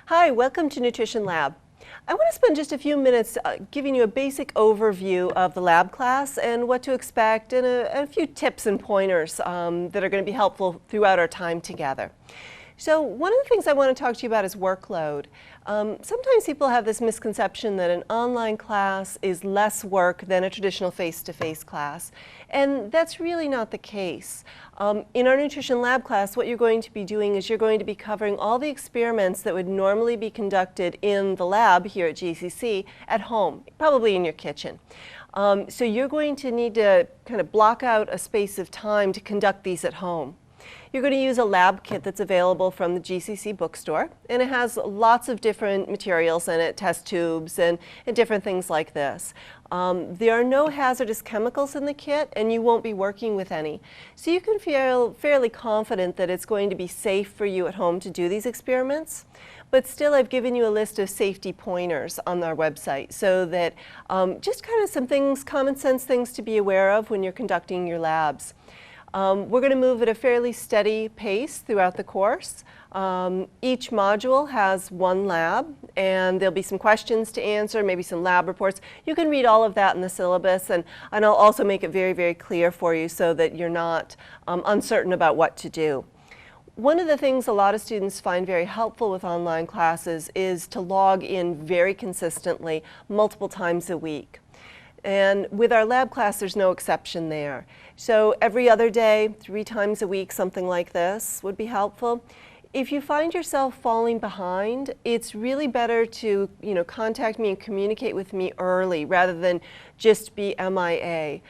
Hi, welcome to Nutrition Lab. I want to spend just a few minutes giving you a basic overview of the lab class and what to expect and a few tips and pointers that are going to be helpful throughout our time together. So one of the things I want to talk to you about is workload. Sometimes people have this misconception that an online class is less work than a traditional face-to-face class, and that's really not the case. In our Nutrition Lab class, what you're going to be doing is you're going to be covering all the experiments that would normally be conducted in the lab here at GCC at home, probably in your kitchen. So you're going to need to kind of block out a space of time to conduct these at home. You're going to use a lab kit that's available from the GCC bookstore, and it has lots of different materials in it, test tubes and different things like this. There are no hazardous chemicals in the kit, and you won't be working with any. So you can feel fairly confident that it's going to be safe for you at home to do these experiments. But still, I've given you a list of safety pointers on our website so that just kind of some things, common sense things to be aware of when you're conducting your labs. We're going to move at a fairly steady pace throughout the course. Each module has one lab, and there'll be some questions to answer, maybe some lab reports. You can read all of that in the syllabus, and I'll also make it very, very clear for you so that you're not uncertain about what to do. One of the things a lot of students find very helpful with online classes is to log in very consistently, multiple times a week. And with our lab class, there's no exception there. So every other day, 3 times a week, something like this would be helpful. If you find yourself falling behind, it's really better to contact me and communicate with me early rather than just be MIA.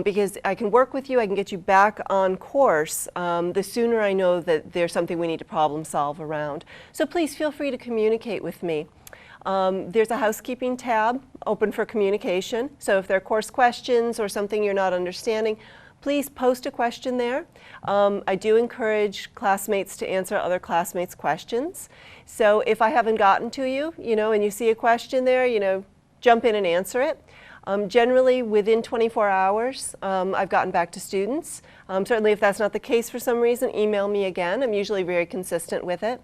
Because I can work with you, I can get you back on course the sooner I know that there's something we need to problem solve around. So please feel free to communicate with me. There's a housekeeping tab open for communication. So if there are course questions or something you're not understanding, please post a question there. I do encourage classmates to answer other classmates' questions. So if I haven't gotten to you, and you see a question there, jump in and answer it. Generally, within 24 hours, I've gotten back to students. Certainly, if that's not the case for some reason, email me again. I'm usually very consistent with it.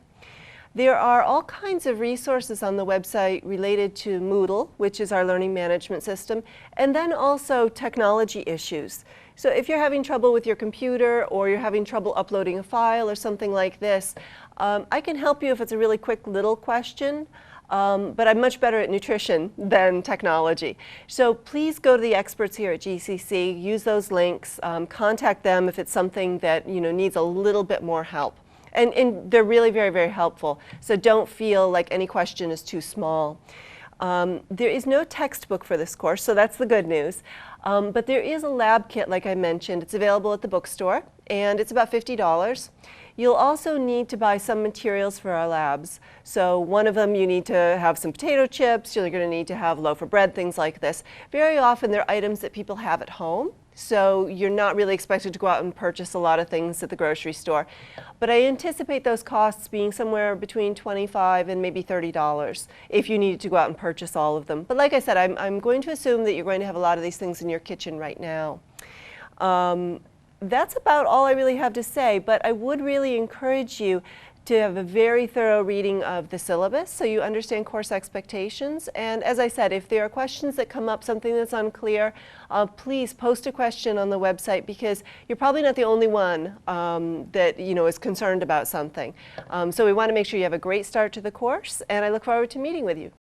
There are all kinds of resources on the website related to Moodle, which is our learning management system, and then also technology issues. So if you're having trouble with your computer or you're having trouble uploading a file or something like this, I can help you if it's a really quick little question, but I'm much better at nutrition than technology. So please go to the experts here at GCC, use those links, contact them if it's something that needs a little bit more help. And they're really very, very helpful. So don't feel like any question is too small. There is no textbook for this course, so that's the good news. But there is a lab kit, like I mentioned. It's available at the bookstore, and it's about $50. You'll also need to buy some materials for our labs. So one of them, you need to have some potato chips. You're going to need to have a loaf of bread, things like this. Very often, they're items that people have at home. So you're not really expected to go out and purchase a lot of things at the grocery store. But I anticipate those costs being somewhere between $25 and maybe $30 if you needed to go out and purchase all of them. But like I said, I'm going to assume that you're going to have a lot of these things in your kitchen right now. That's about all I really have to say, but I would really encourage you to have a very thorough reading of the syllabus so you understand course expectations. And as I said, if there are questions that come up, something that's unclear, please post a question on the website because you're probably not the only one that is concerned about something. So we want to make sure you have a great start to the course, and I look forward to meeting with you.